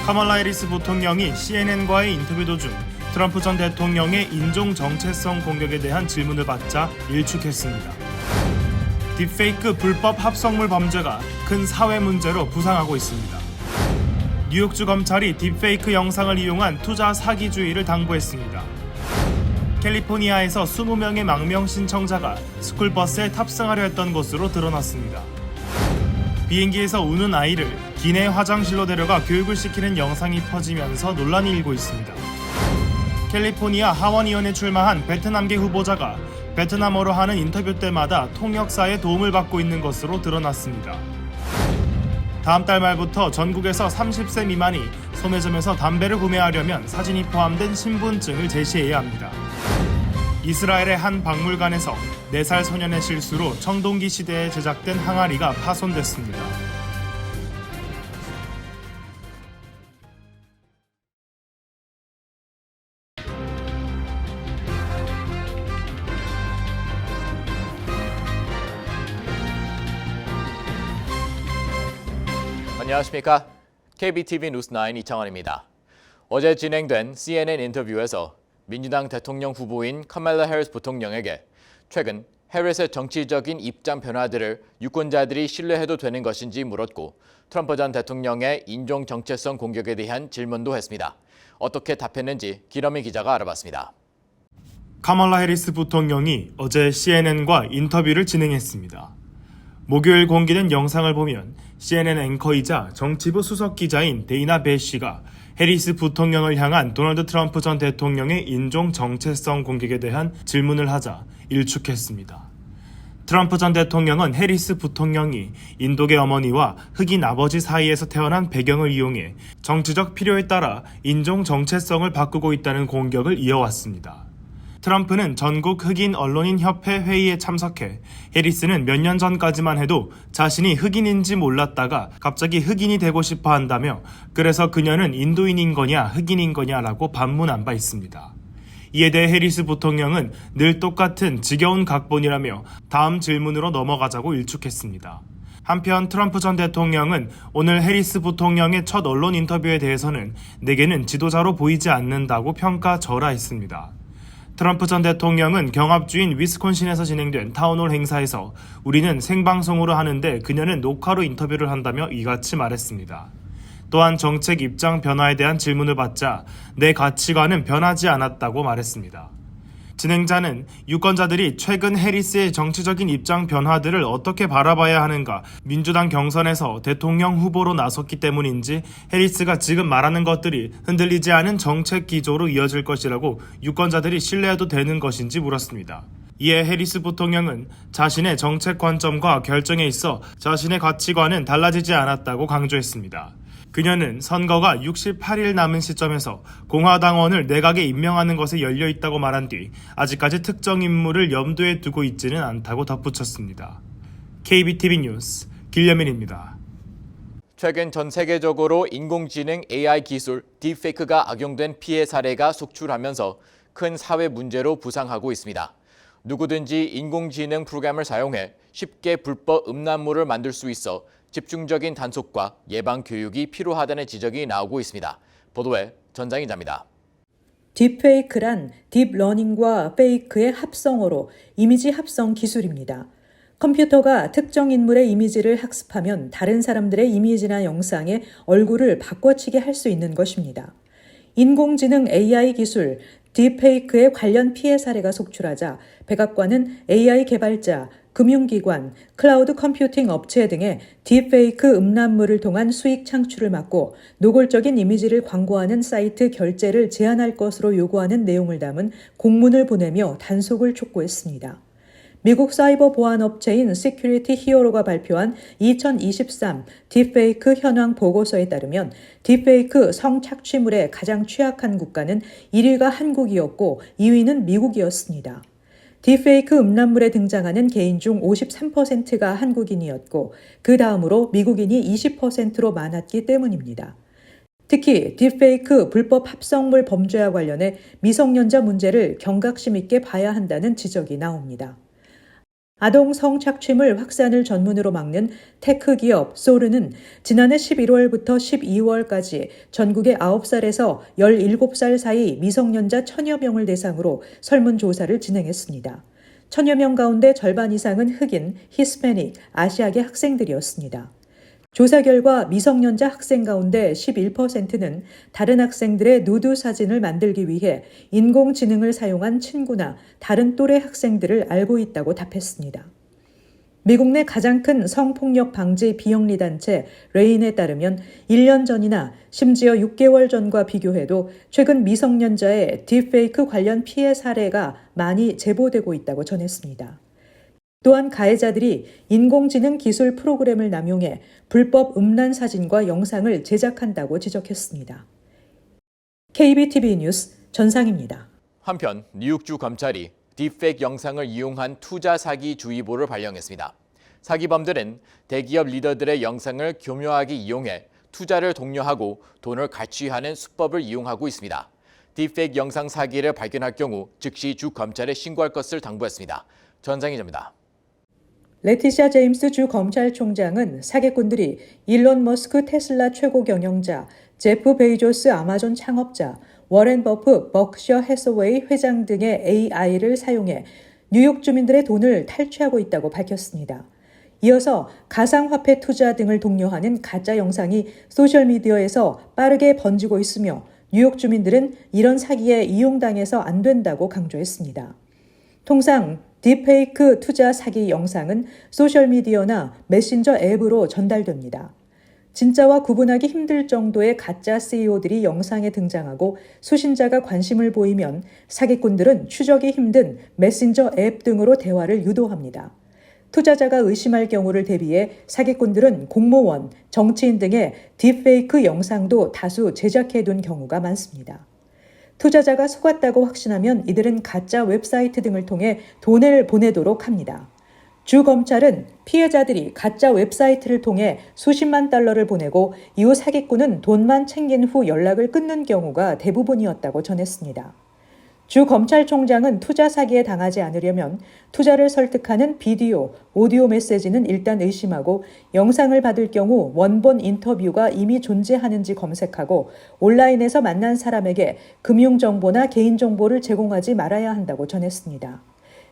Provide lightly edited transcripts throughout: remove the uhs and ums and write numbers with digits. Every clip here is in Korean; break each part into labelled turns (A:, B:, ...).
A: 카멀라 해리스 부통령이 CNN과의 인터뷰 도중 트럼프 전 대통령의 인종 정체성 공격에 대한 질문을 받자 일축했습니다. 딥페이크 불법 합성물 범죄가 큰 사회 문제로 부상하고 있습니다. 뉴욕주 검찰이 딥페이크 영상을 이용한 투자 사기주의를 당부했습니다. 캘리포니아에서 20명의 망명 신청자가 스쿨버스에 탑승하려 했던 것으로 드러났습니다. 비행기에서 우는 아이를 기내 화장실로 데려가 교육을 시키는 영상이 퍼지면서 논란이 일고 있습니다. 캘리포니아 하원의원에 출마한 베트남계 후보자가 베트남어로 하는 인터뷰 때마다 통역사의 도움을 받고 있는 것으로 드러났습니다. 다음 달 말부터 전국에서 30세 미만이 소매점에서 담배를 구매하려면 사진이 포함된 신분증을 제시해야 합니다. 이스라엘의 한 박물관에서 4살 소년의 실수로 청동기 시대에 제작된 항아리가 파손됐습니다.
B: 안녕하십니까? KBTV 뉴스9 이창원입니다. 어제 진행된 CNN 인터뷰에서 민주당 대통령 후보인 카멀라 해리스 부통령에게 최근 해리스의 정치적인 입장 변화들을 유권자들이 신뢰해도 되는 것인지 물었고 트럼프 전 대통령의 인종 정체성 공격에 대한 질문도 했습니다. 어떻게 답했는지 기러미 기자가 알아봤습니다.
A: 카멀라 해리스 부통령이 어제 CNN과 인터뷰를 진행했습니다. 목요일 공개된 영상을 보면 CNN 앵커이자 정치부 수석 기자인 데이나 배시가 해리스 부통령을 향한 도널드 트럼프 전 대통령의 인종 정체성 공격에 대한 질문을 하자 일축했습니다. 트럼프 전 대통령은 해리스 부통령이 인도계 어머니와 흑인 아버지 사이에서 태어난 배경을 이용해 정치적 필요에 따라 인종 정체성을 바꾸고 있다는 공격을 이어왔습니다. 트럼프는 전국 흑인 언론인 협회 회의에 참석해 해리스는 몇 년 전까지만 해도 자신이 흑인인지 몰랐다가 갑자기 흑인이 되고 싶어 한다며 그래서 그녀는 인도인인 거냐 흑인인 거냐라고 반문한 바 있습니다. 이에 대해 해리스 부통령은 늘 똑같은 지겨운 각본이라며 다음 질문으로 넘어가자고 일축했습니다. 한편 트럼프 전 대통령은 오늘 해리스 부통령의 첫 언론 인터뷰에 대해서는 내게는 지도자로 보이지 않는다고 평가절하했습니다. 트럼프 전 대통령은 경합주인 위스콘신에서 진행된 타운홀 행사에서 우리는 생방송으로 하는데 그녀는 녹화로 인터뷰를 한다며 이같이 말했습니다. 또한 정책 입장 변화에 대한 질문을 받자 내 가치관은 변하지 않았다고 말했습니다. 진행자는 유권자들이 최근 해리스의 정치적인 입장 변화들을 어떻게 바라봐야 하는가, 민주당 경선에서 대통령 후보로 나섰기 때문인지 해리스가 지금 말하는 것들이 흔들리지 않은 정책 기조로 이어질 것이라고 유권자들이 신뢰해도 되는 것인지 물었습니다. 이에 해리스 부통령은 자신의 정책 관점과 결정에 있어 자신의 가치관은 달라지지 않았다고 강조했습니다. 그녀는 선거가 68일 남은 시점에서 공화당원을 내각에 임명하는 것에 열려있다고 말한 뒤 아직까지 특정 인물을 염두에 두고 있지는 않다고 덧붙였습니다. KBTV 뉴스 길려민입니다.
B: 최근 전 세계적으로 인공지능 AI 기술 딥페이크가 악용된 피해 사례가 속출하면서 큰 사회 문제로 부상하고 있습니다. 누구든지 인공지능 프로그램을 사용해 쉽게 불법 음란물을 만들 수 있어 집중적인 단속과 예방 교육이 필요하다는 지적이 나오고 있습니다. 보도에 전장 기자입니다.
C: 딥페이크란 딥러닝과 페이크의 합성어로 이미지 합성 기술입니다. 컴퓨터가 특정 인물의 이미지를 학습하면 다른 사람들의 이미지나 영상에 얼굴을 바꿔치게 할 수 있는 것입니다. 인공지능 AI 기술 딥페이크에 관련 피해 사례가 속출하자 백악관은 AI 개발자, 금융기관, 클라우드 컴퓨팅 업체 등의 딥페이크 음란물을 통한 수익 창출을 막고 노골적인 이미지를 광고하는 사이트 결제를 제한할 것으로 요구하는 내용을 담은 공문을 보내며 단속을 촉구했습니다. 미국 사이버 보안 업체인 시큐리티 히어로가 발표한 2023 딥페이크 현황 보고서에 따르면 딥페이크 성착취물에 가장 취약한 국가는 1위가 한국이었고 2위는 미국이었습니다. 딥페이크 음란물에 등장하는 개인 중 53%가 한국인이었고 그 다음으로 미국인이 20%로 많았기 때문입니다. 특히 딥페이크 불법 합성물 범죄와 관련해 미성년자 문제를 경각심 있게 봐야 한다는 지적이 나옵니다. 아동 성착취물 확산을 전문으로 막는 테크 기업 소르는 지난해 11월부터 12월까지 전국의 9살에서 17살 사이 미성년자 1000여 명을 대상으로 설문조사를 진행했습니다. 1000여 명 가운데 절반 이상은 흑인, 히스패닉, 아시아계 학생들이었습니다. 조사 결과 미성년자 학생 가운데 11%는 다른 학생들의 누드 사진을 만들기 위해 인공지능을 사용한 친구나 다른 또래 학생들을 알고 있다고 답했습니다. 미국 내 가장 큰 성폭력 방지 비영리 단체 레인에 따르면 1년 전이나 심지어 6개월 전과 비교해도 최근 미성년자의 딥페이크 관련 피해 사례가 많이 제보되고 있다고 전했습니다. 또한 가해자들이 인공지능 기술 프로그램을 남용해 불법 음란 사진과 영상을 제작한다고 지적했습니다. KBTV 뉴스 전상입니다.
B: 한편 뉴욕주 검찰이 딥페이크 영상을 이용한 투자 사기 주의보를 발령했습니다. 사기범들은 대기업 리더들의 영상을 교묘하게 이용해 투자를 독려하고 돈을 갈취하는 수법을 이용하고 있습니다. 딥페이크 영상 사기를 발견할 경우 즉시 주 검찰에 신고할 것을 당부했습니다. 전상희 기자입니다.
C: 레티샤 제임스 주 검찰총장은 사기꾼들이 일론 머스크 테슬라 최고 경영자, 제프 베이조스 아마존 창업자, 워렌 버프 버크셔 해서웨이 회장 등의 AI를 사용해 뉴욕 주민들의 돈을 탈취하고 있다고 밝혔습니다. 이어서 가상화폐 투자 등을 독려하는 가짜 영상이 소셜미디어에서 빠르게 번지고 있으며 뉴욕 주민들은 이런 사기에 이용당해서 안 된다고 강조했습니다. 통상 딥페이크 투자 사기 영상은 소셜미디어나 메신저 앱으로 전달됩니다. 진짜와 구분하기 힘들 정도의 가짜 CEO들이 영상에 등장하고 수신자가 관심을 보이면 사기꾼들은 추적이 힘든 메신저 앱 등으로 대화를 유도합니다. 투자자가 의심할 경우를 대비해 사기꾼들은 공무원, 정치인 등의 딥페이크 영상도 다수 제작해둔 경우가 많습니다. 투자자가 속았다고 확신하면 이들은 가짜 웹사이트 등을 통해 돈을 보내도록 합니다. 주 검찰은 피해자들이 가짜 웹사이트를 통해 수십만 달러를 보내고 이후 사기꾼은 돈만 챙긴 후 연락을 끊는 경우가 대부분이었다고 전했습니다. 주 검찰총장은 투자 사기에 당하지 않으려면 투자를 설득하는 비디오, 오디오 메시지는 일단 의심하고 영상을 받을 경우 원본 인터뷰가 이미 존재하는지 검색하고 온라인에서 만난 사람에게 금융정보나 개인정보를 제공하지 말아야 한다고 전했습니다.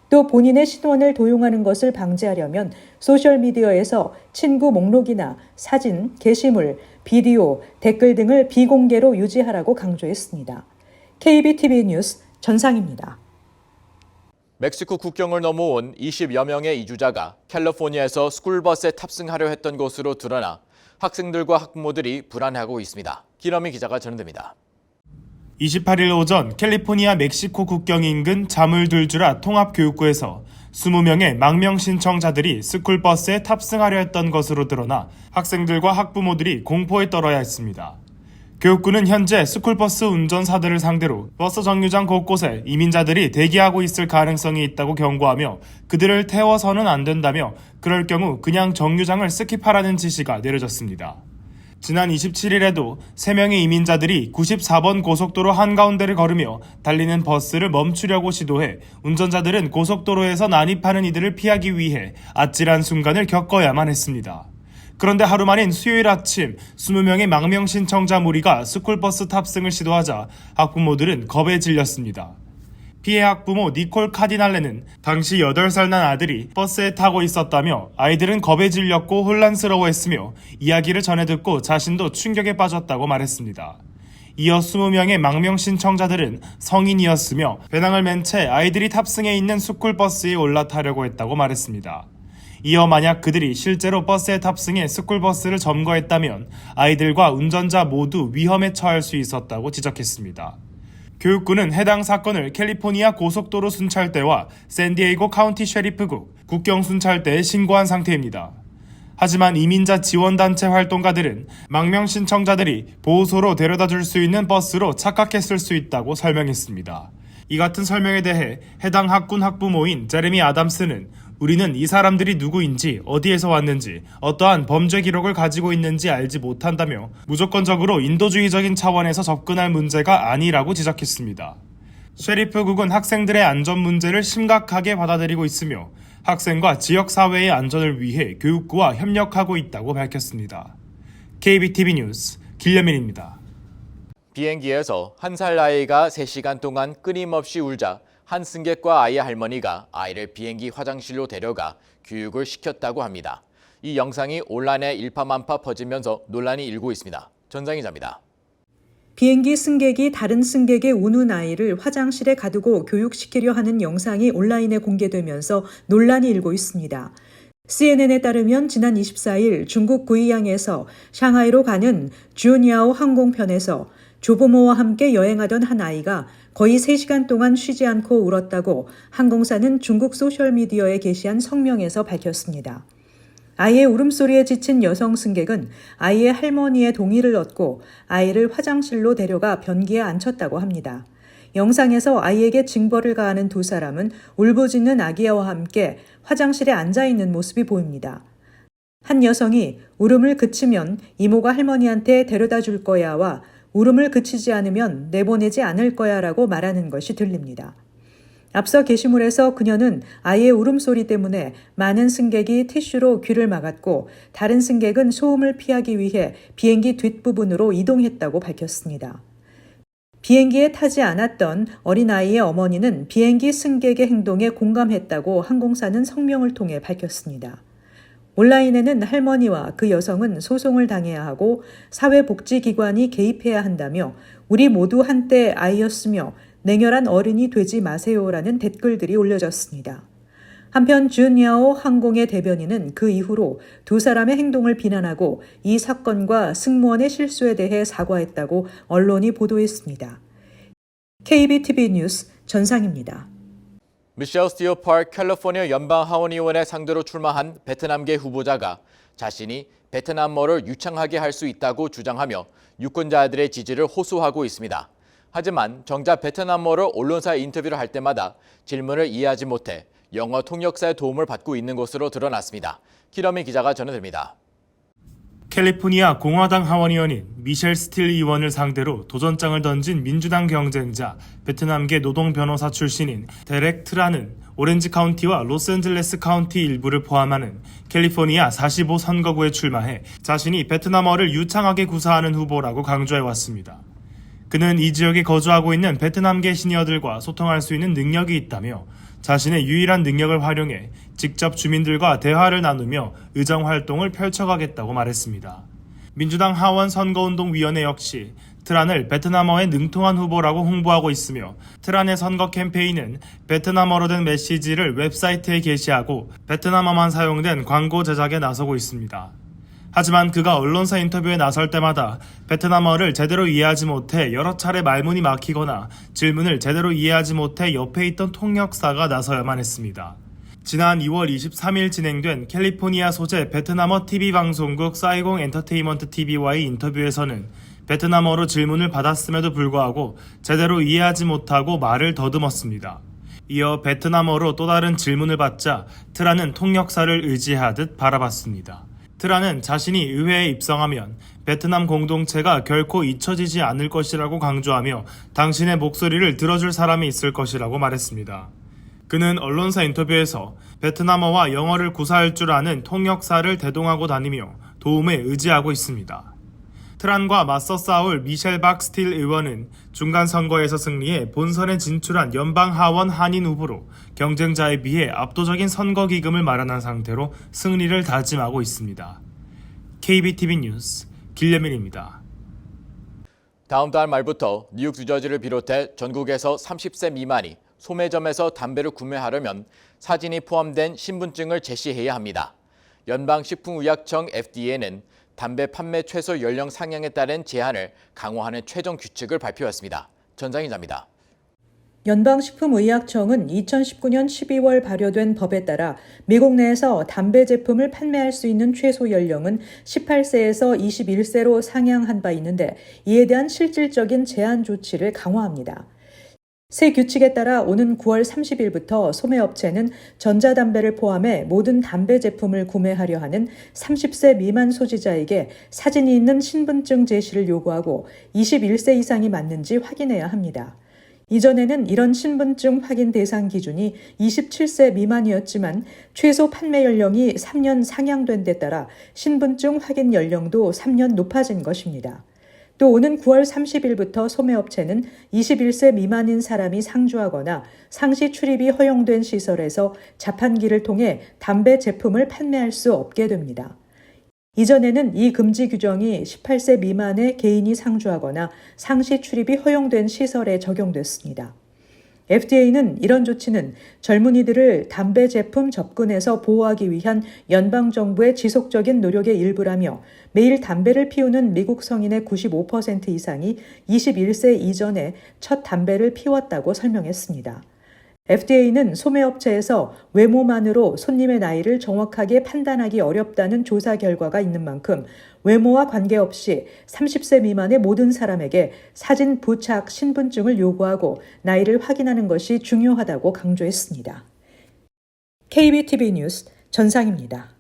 C: 또 본인의 신원을 도용하는 것을 방지하려면 소셜미디어에서 친구 목록이나 사진, 게시물, 비디오, 댓글 등을 비공개로 유지하라고 강조했습니다. KBTV 뉴스 전상입니다.
B: 멕시코 국경을 넘어온 20여 명의 이주자가 캘리포니아에서 스쿨버스에 탑승하려 했던 것으로 드러나 학생들과 학부모들이 불안해하고 있습니다. 김어민 기자가 전해드립니다.
A: 28일 오전 캘리포니아 멕시코 국경 인근 자물둘주라 통합교육구에서 20명의 망명 신청자들이 스쿨버스에 탑승하려 했던 것으로 드러나 학생들과 학부모들이 공포에 떨어야 했습니다. 교육부는 현재 스쿨버스 운전사들을 상대로 버스 정류장 곳곳에 이민자들이 대기하고 있을 가능성이 있다고 경고하며 그들을 태워서는 안 된다며 그럴 경우 그냥 정류장을 스킵하라는 지시가 내려졌습니다. 지난 27일에도 3명의 이민자들이 94번 고속도로 한가운데를 걸으며 달리는 버스를 멈추려고 시도해 운전자들은 고속도로에서 난입하는 이들을 피하기 위해 아찔한 순간을 겪어야만 했습니다. 그런데 하루 만인 수요일 아침 20명의 망명 신청자 무리가 스쿨버스 탑승을 시도하자 학부모들은 겁에 질렸습니다. 피해 학부모 니콜 카디날레는 당시 8살 난 아들이 버스에 타고 있었다며 아이들은 겁에 질렸고 혼란스러워했으며 이야기를 전해 듣고 자신도 충격에 빠졌다고 말했습니다. 이어 20명의 망명 신청자들은 성인이었으며 배낭을 맨 채 아이들이 탑승해 있는 스쿨버스에 올라타려고 했다고 말했습니다. 이어 만약 그들이 실제로 버스에 탑승해 스쿨버스를 점거했다면 아이들과 운전자 모두 위험에 처할 수 있었다고 지적했습니다. 교육부는 해당 사건을 캘리포니아 고속도로 순찰대와 샌디에이고 카운티 셰리프국 국경 순찰대에 신고한 상태입니다. 하지만 이민자 지원단체 활동가들은 망명 신청자들이 보호소로 데려다 줄 수 있는 버스로 착각했을 수 있다고 설명했습니다. 이 같은 설명에 대해 해당 학군 학부모인 제레미 아담스는 우리는 이 사람들이 누구인지 어디에서 왔는지 어떠한 범죄 기록을 가지고 있는지 알지 못한다며 무조건적으로 인도주의적인 차원에서 접근할 문제가 아니라고 지적했습니다. 셰리프국은 학생들의 안전 문제를 심각하게 받아들이고 있으며 학생과 지역사회의 안전을 위해 교육부와 협력하고 있다고 밝혔습니다. KBTV 뉴스 길려민입니다.
B: 비행기에서 한 살 아이가 3시간 동안 끊임없이 울자 한 승객과 아이의 할머니가 아이를 비행기 화장실로 데려가 교육을 시켰다고 합니다. 이 영상이 온라인에 일파만파 퍼지면서 논란이 일고 있습니다. 전장 기자입니다.
C: 비행기 승객이 다른 승객의 우는 아이를 화장실에 가두고 교육시키려 하는 영상이 온라인에 공개되면서 논란이 일고 있습니다. CNN에 따르면 지난 24일 중국 구이양에서 샹하이로 가는 주니아오 항공편에서 조부모와 함께 여행하던 한 아이가 거의 3시간 동안 쉬지 않고 울었다고 항공사는 중국 소셜미디어에 게시한 성명에서 밝혔습니다. 아이의 울음소리에 지친 여성 승객은 아이의 할머니의 동의를 얻고 아이를 화장실로 데려가 변기에 앉혔다고 합니다. 영상에서 아이에게 징벌을 가하는 두 사람은 울부짖는 아기와 함께 화장실에 앉아있는 모습이 보입니다. 한 여성이 울음을 그치면 이모가 할머니한테 데려다 줄 거야와 울음을 그치지 않으면 내보내지 않을 거야라고 말하는 것이 들립니다. 앞서 게시물에서 그녀는 아이의 울음소리 때문에 많은 승객이 티슈로 귀를 막았고 다른 승객은 소음을 피하기 위해 비행기 뒷부분으로 이동했다고 밝혔습니다. 비행기에 타지 않았던 어린아이의 어머니는 비행기 승객의 행동에 공감했다고 항공사는 성명을 통해 밝혔습니다. 온라인에는 할머니와 그 여성은 소송을 당해야 하고 사회복지기관이 개입해야 한다며 우리 모두 한때 아이였으며 냉혈한 어른이 되지 마세요라는 댓글들이 올려졌습니다. 한편 주니아오 항공의 대변인은 그 이후로 두 사람의 행동을 비난하고 이 사건과 승무원의 실수에 대해 사과했다고 언론이 보도했습니다. KBTV 뉴스 전상입니다.
B: 미셸 스티어 파크 캘리포니아 연방하원의원에 상대로 출마한 베트남계 후보자가 자신이 베트남어를 유창하게 할 수 있다고 주장하며 유권자들의 지지를 호소하고 있습니다. 하지만 정작 베트남어로 언론사 인터뷰를 할 때마다 질문을 이해하지 못해 영어 통역사의 도움을 받고 있는 것으로 드러났습니다. 키러미 기자가 전해드립니다.
A: 캘리포니아 공화당 하원의원인 미셸 스틸 의원을 상대로 도전장을 던진 민주당 경쟁자 베트남계 노동 변호사 출신인 데렉 트라는 오렌지 카운티와 로스앤젤레스 카운티 일부를 포함하는 캘리포니아 45 선거구에 출마해 자신이 베트남어를 유창하게 구사하는 후보라고 강조해왔습니다. 그는 이 지역에 거주하고 있는 베트남계 시니어들과 소통할 수 있는 능력이 있다며 자신의 유일한 능력을 활용해 직접 주민들과 대화를 나누며 의정활동을 펼쳐가겠다고 말했습니다. 민주당 하원 선거운동위원회 역시 트란을 베트남어에 능통한 후보라고 홍보하고 있으며 트란의 선거 캠페인은 베트남어로 된 메시지를 웹사이트에 게시하고 베트남어만 사용된 광고 제작에 나서고 있습니다. 하지만 그가 언론사 인터뷰에 나설 때마다 베트남어를 제대로 이해하지 못해 여러 차례 말문이 막히거나 질문을 제대로 이해하지 못해 옆에 있던 통역사가 나서야만 했습니다. 지난 2월 23일 진행된 캘리포니아 소재 베트남어 TV 방송국 사이공 엔터테인먼트 TV와의 인터뷰에서는 베트남어로 질문을 받았음에도 불구하고 제대로 이해하지 못하고 말을 더듬었습니다. 이어 베트남어로 또 다른 질문을 받자 트라는 통역사를 의지하듯 바라봤습니다. 트라는 자신이 의회에 입성하면 베트남 공동체가 결코 잊혀지지 않을 것이라고 강조하며 당신의 목소리를 들어줄 사람이 있을 것이라고 말했습니다. 그는 언론사 인터뷰에서 베트남어와 영어를 구사할 줄 아는 통역사를 대동하고 다니며 도움에 의지하고 있습니다. 트란과 맞서 싸울 미셸 박 스틸 의원은 중간 선거에서 승리해 본선에 진출한 연방하원 한인 후보로 경쟁자에 비해 압도적인 선거 기금을 마련한 상태로 승리를 다짐하고 있습니다. KBTV 뉴스 길려민입니다.
B: 다음 달 말부터 뉴욕 뉴저지를 비롯해 전국에서 30세 미만이 소매점에서 담배를 구매하려면 사진이 포함된 신분증을 제시해야 합니다. 연방식품의약청 FDA는 담배 판매 최소 연령 상향에 따른 제한을 강화하는 최종 규칙을 발표했습니다. 전장 기자입니다.
C: 연방식품의약청은 2019년 12월 발효된 법에 따라 미국 내에서 담배 제품을 판매할 수 있는 최소 연령은 18세에서 21세로 상향한 바 있는데 이에 대한 실질적인 제한 조치를 강화합니다. 새 규칙에 따라 오는 9월 30일부터 소매업체는 전자담배를 포함해 모든 담배 제품을 구매하려 하는 30세 미만 소지자에게 사진이 있는 신분증 제시를 요구하고 21세 이상이 맞는지 확인해야 합니다. 이전에는 이런 신분증 확인 대상 기준이 27세 미만이었지만 최소 판매 연령이 3년 상향된 데 따라 신분증 확인 연령도 3년 높아진 것입니다. 또 오는 9월 30일부터 소매업체는 21세 미만인 사람이 상주하거나 상시 출입이 허용된 시설에서 자판기를 통해 담배 제품을 판매할 수 없게 됩니다. 이전에는 이 금지 규정이 18세 미만의 개인이 상주하거나 상시 출입이 허용된 시설에 적용됐습니다. FDA는 이런 조치는 젊은이들을 담배 제품 접근에서 보호하기 위한 연방정부의 지속적인 노력의 일부라며 매일 담배를 피우는 미국 성인의 95% 이상이 21세 이전에 첫 담배를 피웠다고 설명했습니다. FDA는 소매업체에서 외모만으로 손님의 나이를 정확하게 판단하기 어렵다는 조사 결과가 있는 만큼 외모와 관계없이 30세 미만의 모든 사람에게 사진 부착 신분증을 요구하고 나이를 확인하는 것이 중요하다고 강조했습니다. KBTV 뉴스 전상입니다.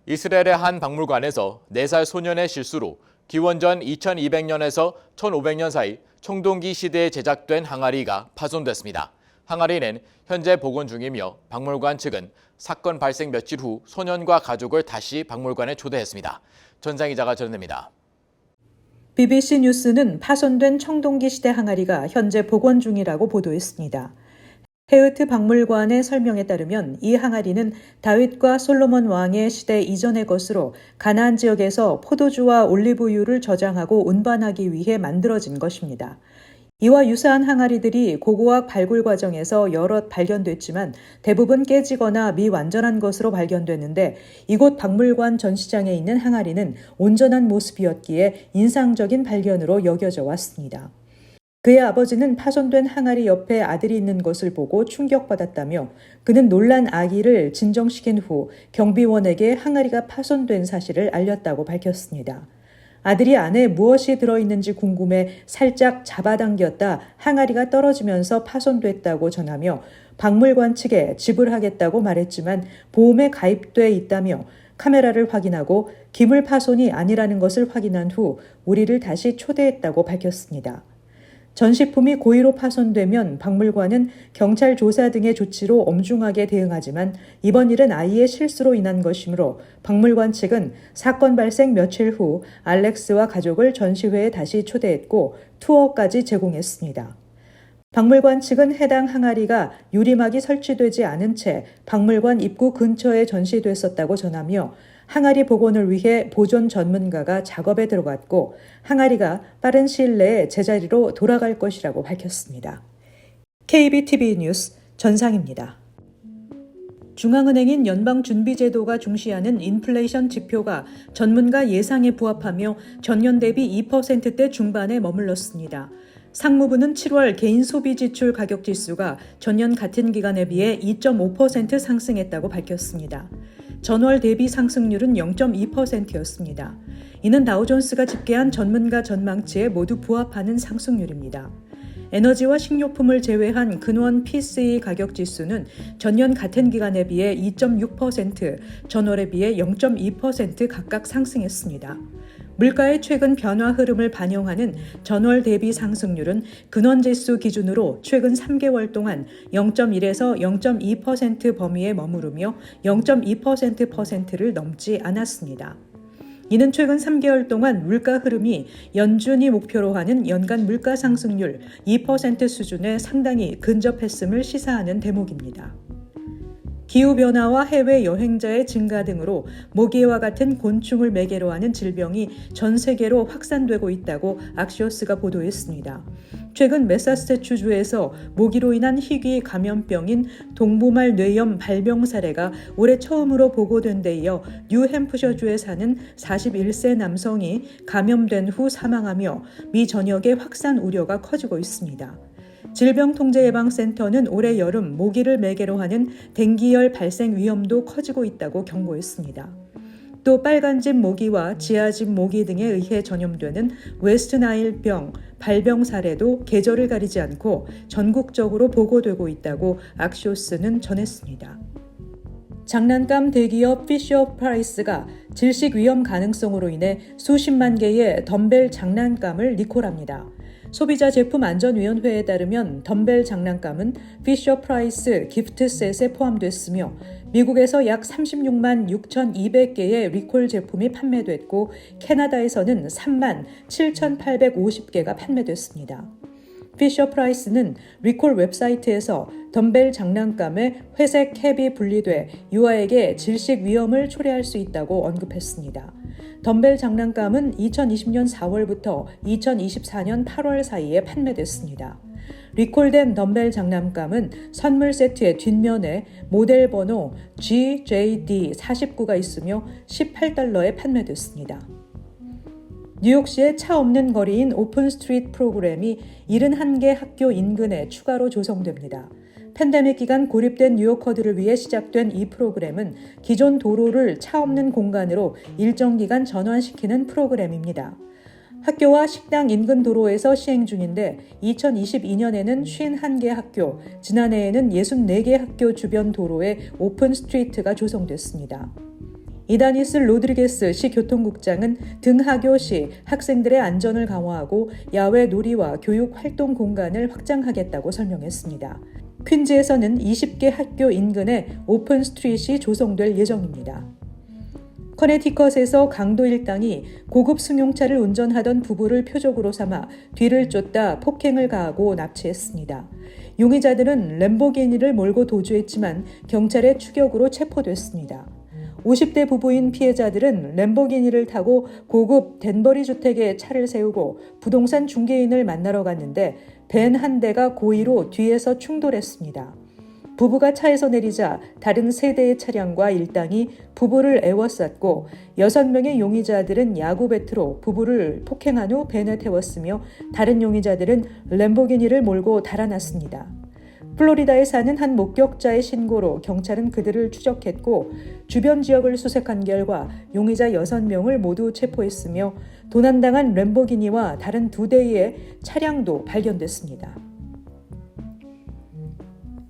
B: 이스라엘의 한 박물관에서 4살 소년의 실수로 기원전 2200년에서 1500년 사이 청동기 시대에 제작된 항아리가 파손됐습니다. 항아리는 현재 복원 중이며 박물관 측은 사건 발생 며칠 후 소년과 가족을 다시 박물관에 초대했습니다. 전상 기자가 전해드립니다.
C: BBC 뉴스는 파손된 청동기 시대 항아리가 현재 복원 중이라고 보도했습니다. 헤으트 박물관의 설명에 따르면 이 항아리는 다윗과 솔로몬 왕의 시대 이전의 것으로 가나안 지역에서 포도주와 올리브유를 저장하고 운반하기 위해 만들어진 것입니다. 이와 유사한 항아리들이 고고학 발굴 과정에서 여럿 발견됐지만 대부분 깨지거나 미완전한 것으로 발견됐는데 이곳 박물관 전시장에 있는 항아리는 온전한 모습이었기에 인상적인 발견으로 여겨져 왔습니다. 그의 아버지는 파손된 항아리 옆에 아들이 있는 것을 보고 충격받았다며 그는 놀란 아기를 진정시킨 후 경비원에게 항아리가 파손된 사실을 알렸다고 밝혔습니다. 아들이 안에 무엇이 들어있는지 궁금해 살짝 잡아당겼다 항아리가 떨어지면서 파손됐다고 전하며 박물관 측에 지불하겠다고 말했지만 보험에 가입돼 있다며 카메라를 확인하고 기물 파손이 아니라는 것을 확인한 후 우리를 다시 초대했다고 밝혔습니다. 전시품이 고의로 파손되면 박물관은 경찰 조사 등의 조치로 엄중하게 대응하지만 이번 일은 아이의 실수로 인한 것이므로 박물관 측은 사건 발생 며칠 후 알렉스와 가족을 전시회에 다시 초대했고 투어까지 제공했습니다. 박물관 측은 해당 항아리가 유리막이 설치되지 않은 채 박물관 입구 근처에 전시됐었다고 전하며 항아리 복원을 위해 보존 전문가가 작업에 들어갔고 항아리가 빠른 시일 내에 제자리로 돌아갈 것이라고 밝혔습니다. KBTV 뉴스 전상입니다. 중앙은행인 연방준비제도가 중시하는 인플레이션 지표가 전문가 예상에 부합하며 전년 대비 2%대 중반에 머물렀습니다. 상무부는 7월 개인 소비 지출 가격 지수가 전년 같은 기간에 비해 2.5% 상승했다고 밝혔습니다. 전월 대비 상승률은 0.2%였습니다. 이는 다우존스가 집계한 전문가 전망치에 모두 부합하는 상승률입니다. 에너지와 식료품을 제외한 근원 PCE 가격 지수는 전년 같은 기간에 비해 2.6%, 전월에 비해 0.2% 각각 상승했습니다. 물가의 최근 변화 흐름을 반영하는 전월 대비 상승률은 근원지수 기준으로 최근 3개월 동안 0.1에서 0.2% 범위에 머무르며 0.2%를 넘지 않았습니다. 이는 최근 3개월 동안 물가 흐름이 연준이 목표로 하는 연간 물가 상승률 2% 수준에 상당히 근접했음을 시사하는 대목입니다. 기후변화와 해외 여행자의 증가 등으로 모기와 같은 곤충을 매개로 하는 질병이 전 세계로 확산되고 있다고 악시오스가 보도했습니다. 최근 매사추세츠주에서 모기로 인한 희귀 감염병인 동부말 뇌염 발병 사례가 올해 처음으로 보고된 데 이어 뉴햄프셔주에 사는 41세 남성이 감염된 후 사망하며 미 전역의 확산 우려가 커지고 있습니다. 질병통제예방센터는 올해 여름 모기를 매개로 하는 댕기열 발생 위험도 커지고 있다고 경고했습니다. 또 빨간집 모기와 지하집 모기 등에 의해 전염되는 웨스트나일병 발병 사례도 계절을 가리지 않고 전국적으로 보고되고 있다고 악시오스는 전했습니다. 장난감 대기업 피셔프라이스가 질식 위험 가능성으로 인해 수십만 개의 덤벨 장난감을 리콜합니다. 소비자제품안전위원회에 따르면 덤벨 장난감은 피셔프라이스 기프트셋에 포함됐으며 미국에서 약 36만 6,200개의 리콜 제품이 판매됐고 캐나다에서는 3만 7,850개가 판매됐습니다. 피셔프라이스는 리콜 웹사이트에서 덤벨 장난감의 회색 캡이 분리돼 유아에게 질식 위험을 초래할 수 있다고 언급했습니다. 덤벨 장난감은 2020년 4월부터 2024년 8월 사이에 판매됐습니다. 리콜된 덤벨 장난감은 선물 세트의 뒷면에 모델 번호 GJD49가 있으며 $18에 판매됐습니다. 뉴욕시의 차 없는 거리인 오픈 스트리트 프로그램이 71개 학교 인근에 추가로 조성됩니다. 팬데믹 기간 고립된 뉴요커들을 위해 시작된 이 프로그램은 기존 도로를 차 없는 공간으로 일정 기간 전환시키는 프로그램입니다. 학교와 식당 인근 도로에서 시행 중인데 2022년에는 51개 학교, 지난해에는 64개 학교 주변 도로에 오픈 스트리트가 조성됐습니다. 이다니스 로드리게스 시 교통국장은 등하교 시 학생들의 안전을 강화하고 야외 놀이와 교육 활동 공간을 확장하겠다고 설명했습니다. 퀸즈에서는 20개 학교 인근에 오픈 스트릿이 조성될 예정입니다. 커네티컷에서 강도 일당이 고급 승용차를 운전하던 부부를 표적으로 삼아 뒤를 쫓다 폭행을 가하고 납치했습니다. 용의자들은 램보기니를 몰고 도주했지만 경찰의 추격으로 체포됐습니다. 50대 부부인 피해자들은 램보기니를 타고 고급 덴버리 주택에 차를 세우고 부동산 중개인을 만나러 갔는데 벤 한 대가 고의로 뒤에서 충돌했습니다. 부부가 차에서 내리자 다른 3대의 차량과 일당이 부부를 에워쌌고 6명의 용의자들은 야구 배트로 부부를 폭행한 후 벤에 태웠으며 다른 용의자들은 램보기니를 몰고 달아났습니다. 플로리다에 사는 한 목격자의 신고로 경찰은 그들을 추적했고 주변 지역을 수색한 결과 용의자 6명을 모두 체포했으며 도난당한 램보기니와 다른 2대의 차량도 발견됐습니다.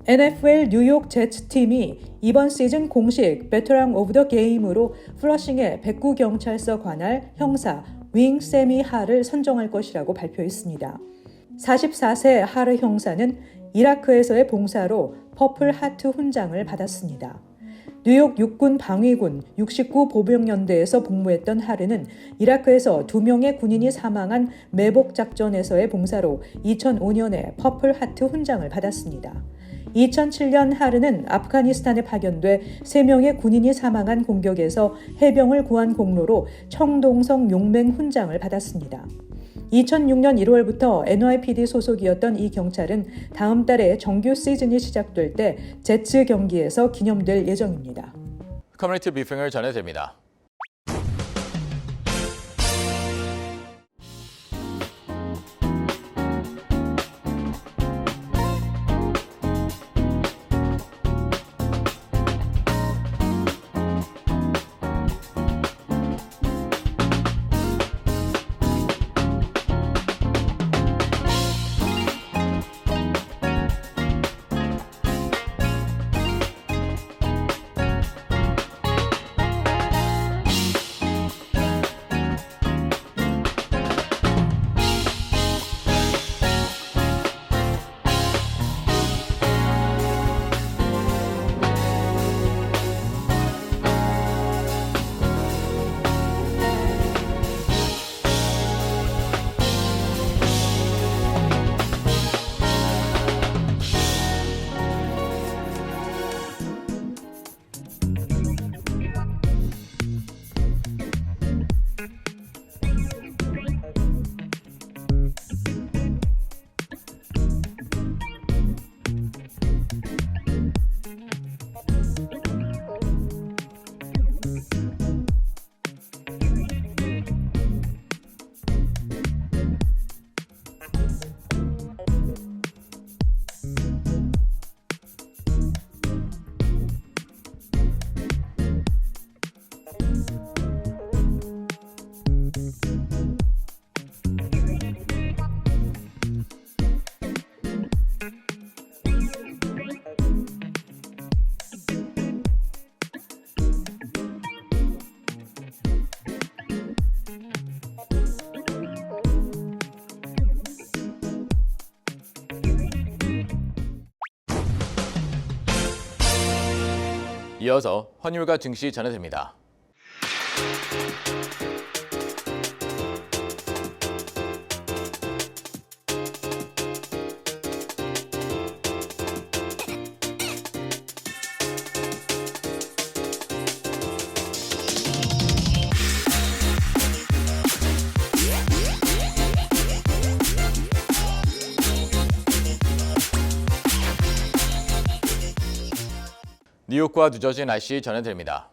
C: NFL 뉴욕 제츠 팀이 이번 시즌 공식 베테랑 오브 더 게임으로 플러싱의 백구 경찰서 관할 형사 윙 세미 하를 선정할 것이라고 발표했습니다. 44세 하르 형사는 이라크에서의 봉사로 퍼플 하트 훈장을 받았습니다. 뉴욕 육군 방위군 69 보병연대에서 복무했던 하르는 이라크에서 2명의 군인이 사망한 매복 작전에서의 봉사로 2005년에 퍼플 하트 훈장을 받았습니다. 2007년 하르는 아프가니스탄에 파견돼 3명의 군인이 사망한 공격에서 해병을 구한功로로 청동성 용맹 훈장을 받았습니다. 2006년 1월부터 NYPD 소속이었던 이 경찰은 다음 달에 정규 시즌이 시작될 때 제츠 경기에서 기념될 예정입니다.
B: 커뮤니티 브리핑을 전해드립니다. 이어서 환율과 증시 전해드립니다. 뉴욕과 뉴저지 날씨 전해드립니다.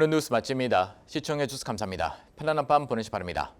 B: 오늘 뉴스 마칩니다. 시청해주셔서 감사합니다. 편안한 밤 보내시 바랍니다.